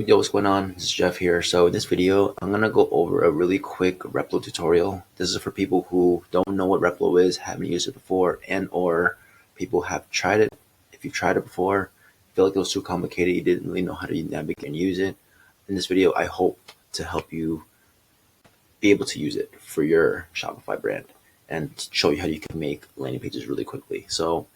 Yo, what's going on? This is Jeff here. So in this video, I'm gonna go over a really quick Replo tutorial. This is for people who don't know what Replo is, haven't used it before, and or people have tried it. If you've tried it before, feel like it was too complicated, you didn't really know how to navigate and use it. In this video, I hope to help you be able to use it for your Shopify brand and show you how you can make landing pages really quickly. So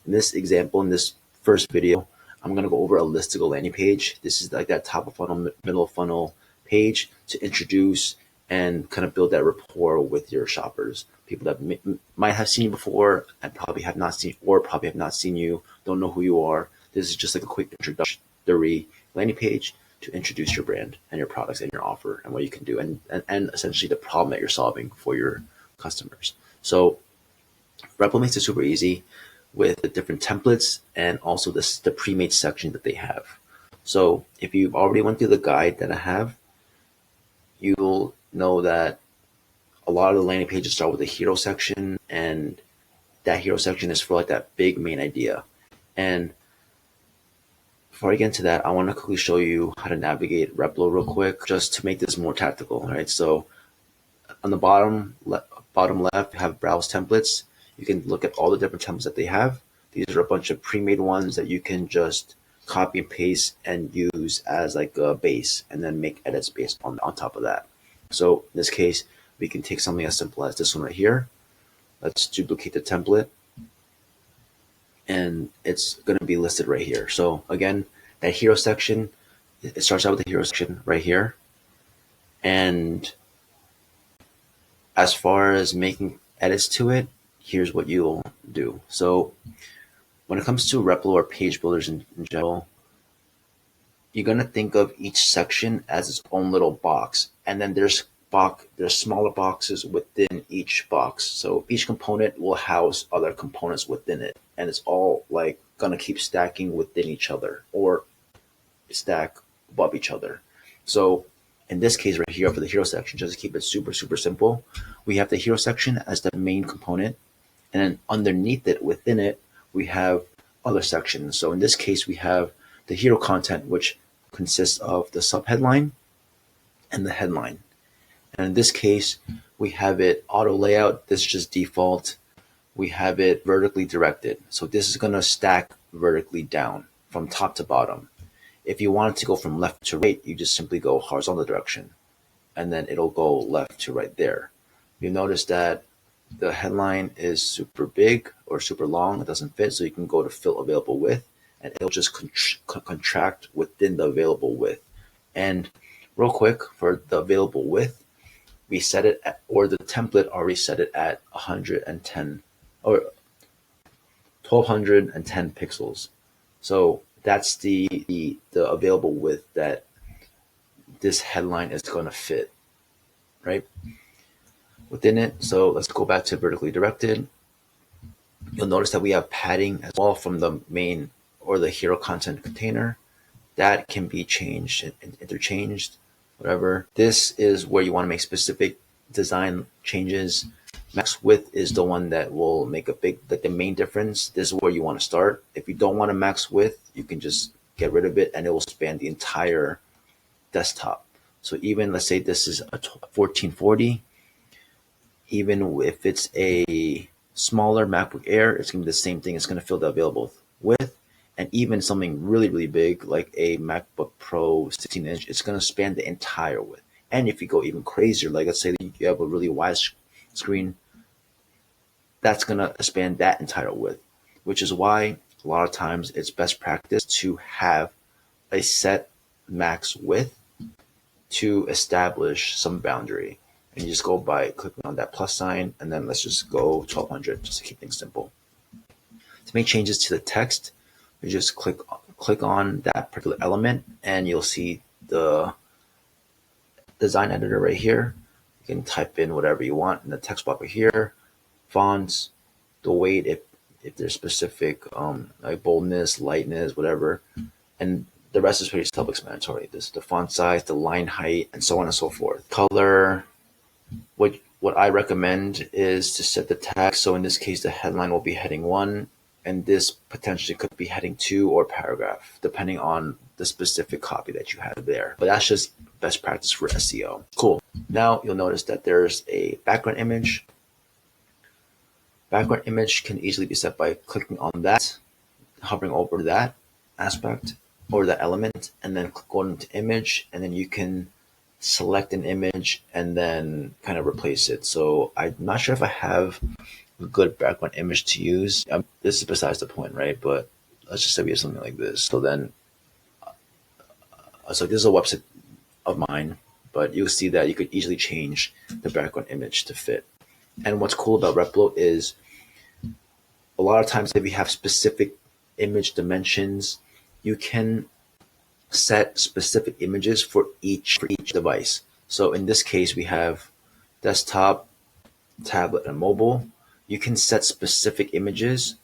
in this example, in this first video, I'm going to go over a listicle landing page. This is like that top of funnel, middle of funnel page to introduce and kind of build that rapport with your shoppers. People that might have seen you before and probably have not seen, or probably have not seen you, don't know who you are. This is just like a quick introductory landing page to introduce your brand and your products and your offer and what you can do and essentially the problem that you're solving for your customers. So Replo makes it super easy with the different templates and also the pre-made section that they have. So if you've already went through the guide that I have, you'll know that a lot of the landing pages start with a hero section, and that hero section is for like that big main idea. And before I get into that, I want to quickly show you how to navigate Replo real quick, just to make this more tactical, right? So on the bottom left, you have browse templates. You can look at all the different templates that they have. These are a bunch of pre-made ones that you can just copy and paste and use as like a base and then make edits based on top of that. So in this case, we can take something as simple as this one right here. Let's duplicate the template, and it's going to be listed right here. So again, that hero section, it starts out with the hero section right here. And as far as making edits to it, here's what you'll do. So when it comes to Replo or page builders in general, you're going to think of each section as its own little box. And then there's smaller boxes within each box. So each component will house other components within it. And it's all like going to keep stacking within each other or stack above each other. So in this case right here for the hero section, just to keep it super, super simple, we have the hero section as the main component. And then underneath it, within it, we have other sections. So in this case, we have the hero content, which consists of the subheadline and the headline. And in this case, we have it auto layout. This is just default. We have it vertically directed. So this is going to stack vertically down from top to bottom. If you want it to go from left to right, you just simply go horizontal direction, and then it'll go left to right there. You'll notice that the headline is super big or super long. It doesn't fit, so you can go to fill available width, and it'll just contract within the available width. And real quick, for the available width, we set it at, or the template already set it at 110 or 1210 pixels. So that's the available width that this headline is going to fit, right? Within it. So let's go back to vertically directed. You'll notice that we have padding as well from the main or the hero content container. That can be changed and interchanged, whatever. This is where you want to make specific design changes. Max width is the one that will make a big, like the main difference. This is where you want to start. If you don't want a max width, you can just get rid of it and it will span the entire desktop. So even let's say this is a 1440, even if it's a smaller MacBook Air, it's going to be the same thing. It's going to fill the available width. And even something really, really big like a MacBook Pro 16-inch, it's going to span the entire width. And if you go even crazier, like let's say you have a really wide screen, that's going to span that entire width, which is why a lot of times it's best practice to have a set max width to establish some boundary. And you just go by clicking on that plus sign, and then let's just go 1200 just to keep things simple. To make changes to the text, you just click on that particular element, and you'll see the design editor right here. You can type in whatever you want in the text box right here, fonts, the weight, if there's specific like boldness, lightness, whatever, and the rest is pretty self-explanatory. This is the font size, the line height, and so on and so forth. Color. What I recommend is to set the text. So in this case, the headline will be heading 1, and this potentially could be heading 2 or paragraph, depending on the specific copy that you have there. But that's just best practice for SEO. Cool. Now you'll notice that there's a background image. Background image can easily be set by clicking on that, hovering over that aspect or that element, and then going into image, and then you can select an image and then kind of replace it. So I'm not sure if I have a good background image to use. This is besides the point, right? But let's just say we have something like this. So then, so this is a website of mine, but you'll see that you could easily change the background image to fit. And what's cool about Replo is a lot of times if you have specific image dimensions, you can set specific images for each device. So in this case, we have desktop, tablet, and mobile. You can set specific images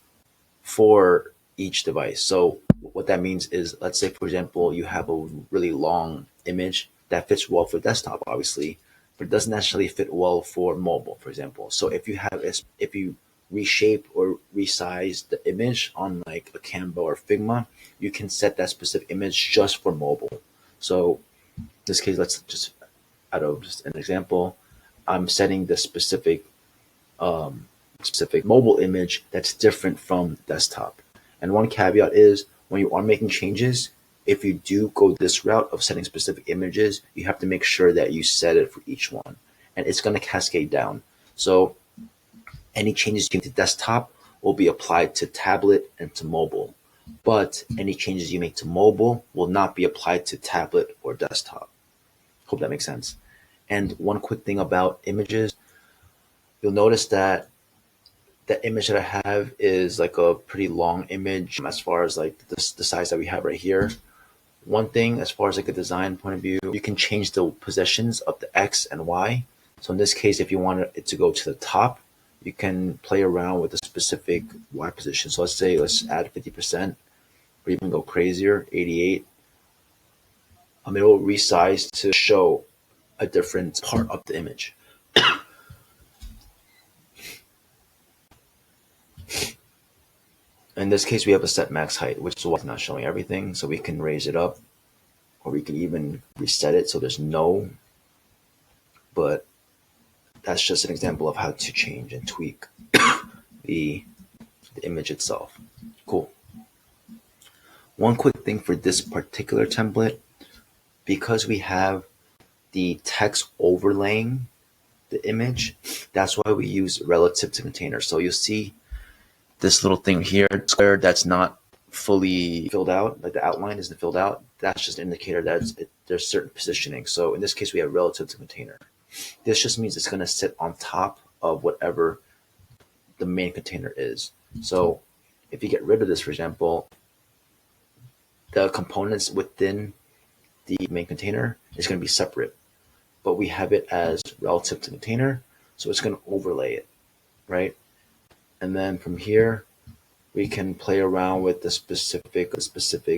for each device. So what that means is, let's say, for example, you have a really long image that fits well for desktop, obviously, but it doesn't necessarily fit well for mobile, for example. So if you reshape or resize the image on like a Canva or Figma, you can set that specific image just for mobile. So in this case, let's just, out of just an example, I'm setting the specific mobile image that's different from desktop. And one caveat is, when you are making changes, if you do go this route of setting specific images, you have to make sure that you set it for each one, and it's going to cascade down. So any changes you make to desktop will be applied to tablet and to mobile, but any changes you make to mobile will not be applied to tablet or desktop. Hope that makes sense. And one quick thing about images, you'll notice that the image that I have is like a pretty long image as far as like the size that we have right here. One thing, as far as like a design point of view, you can change the positions of the X and Y. So in this case, if you want it to go to the top, you can play around with a specific Y position. So let's add 50%, or even go crazier, 88. It will resize to show a different part of the image. In this case, we have a set max height, which is why it's not showing everything. So we can raise it up, or we can even reset it so there's no, but that's just an example of how to change and tweak the image itself. Cool. One quick thing for this particular template, because we have the text overlaying the image, that's why we use relative to container. So you'll see this little thing here, square, that's not fully filled out, like the outline isn't filled out. That's just an indicator that there's certain positioning. So in this case, we have relative to container. This just means it's going to sit on top of whatever the main container is. So if you get rid of this, for example, the components within the main container is going to be separate, but we have it as relative to container, so it's going to overlay it, right? And then from here, we can play around with the specific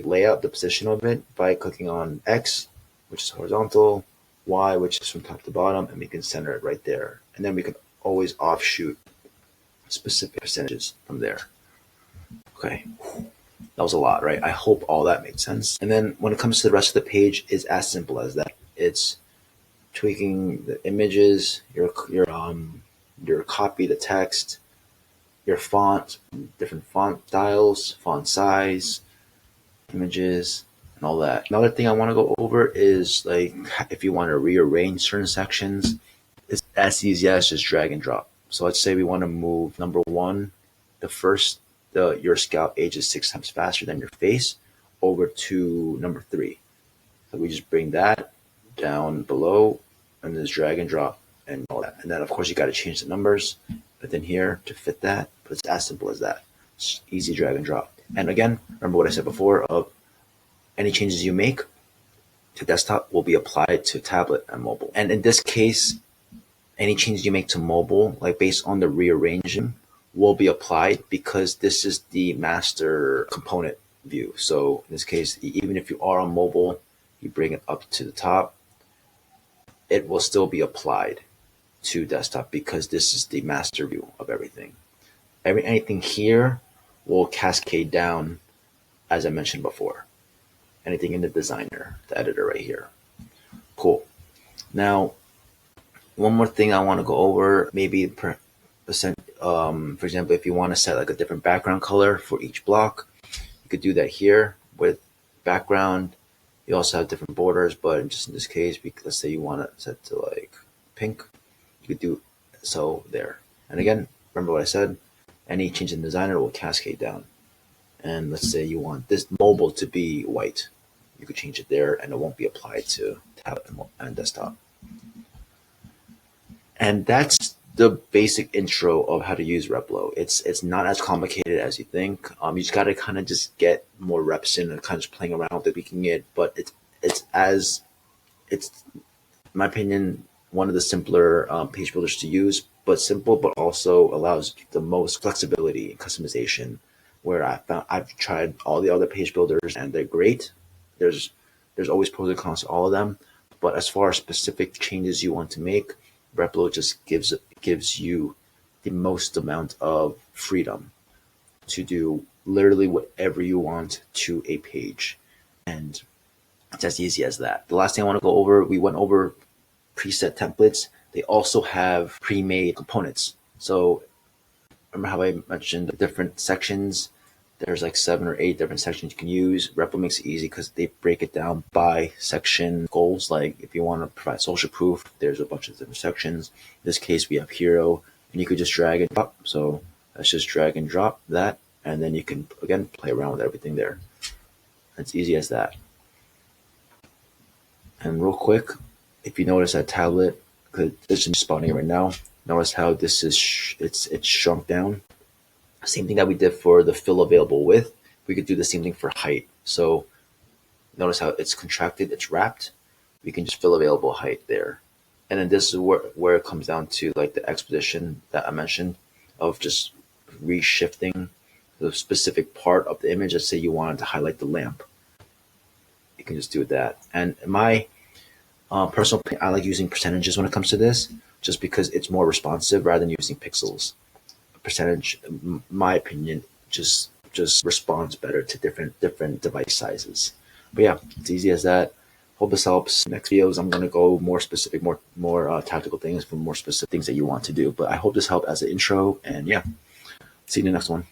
layout, the position of it, by clicking on X, which is horizontal, Y, which is from top to bottom, and we can center it right there. And then we can always offshoot specific percentages from there. Okay, that was a lot, right? I hope all that made sense. And then when it comes to the rest of the page, it's as simple as that. It's tweaking the images, your copy, the text, your font, different font styles, font size, images, and all that. Another thing I want to go over is like if you want to rearrange certain sections, it's as easy as just drag and drop. So let's say we want to move number 1, your scalp ages 6 times faster than your face, over to number 3. So we just bring that down below and just drag and drop and all that. And then of course you got to change the numbers within here to fit that, but it's as simple as that. It's easy drag and drop. And again, remember what I said before of any changes you make to desktop will be applied to tablet and mobile. And in this case, any changes you make to mobile, like based on the rearranging, will be applied because this is the master component view. So in this case, even if you are on mobile, you bring it up to the top, it will still be applied to desktop because this is the master view of everything. Anything here will cascade down, as I mentioned before. anything in the designer, the editor right here. Cool. Now, one more thing I want to go over, maybe for example, if you want to set like a different background color for each block, you could do that here with background. You also have different borders, but just in this case, let's say you want to set to like pink, you could do so there. And again, remember what I said, any change in designer will cascade down. And let's say you want this mobile to be white. You could change it there and it won't be applied to tablet and desktop. And that's the basic intro of how to use Replo. It's not as complicated as you think. You just gotta kind of just get more reps in and kind of just playing around with it, tweaking it. But it's in my opinion, one of the simpler page builders to use, but simple, but also allows the most flexibility and customization. Where I've tried all the other page builders and they're great. There's always pros and cons to all of them, but as far as specific changes you want to make, Replo just gives you the most amount of freedom to do literally whatever you want to a page, and it's as easy as that. The last thing I want to go over, we went over preset templates. They also have pre-made components. So remember how I mentioned the different sections? There's like 7 or 8 different sections you can use. Replo makes it easy because they break it down by section goals. Like if you want to provide social proof, there's a bunch of different sections. In this case, we have hero, and you could just drag and drop. So let's just drag and drop that, and then you can, again, play around with everything there. It's easy as that. And real quick, if you notice that tablet, because this is spawning right now, notice how this is, it's shrunk down. Same thing that we did for the fill available width, we could do the same thing for height. So notice how it's contracted, it's wrapped. We can just fill available height there. And then this is where it comes down to like the exposition that I mentioned of just reshifting the specific part of the image. Let's say you wanted to highlight the lamp. You can just do that. And my personal opinion, I like using percentages when it comes to this, just because it's more responsive rather than using pixels. Percentage, my opinion, just responds better to different device sizes. But yeah, it's easy as that. Hope this helps. Next videos, I'm gonna go more specific, more tactical things for more specific things that you want to do. But I hope this helped as an intro, and yeah, see you in the next one.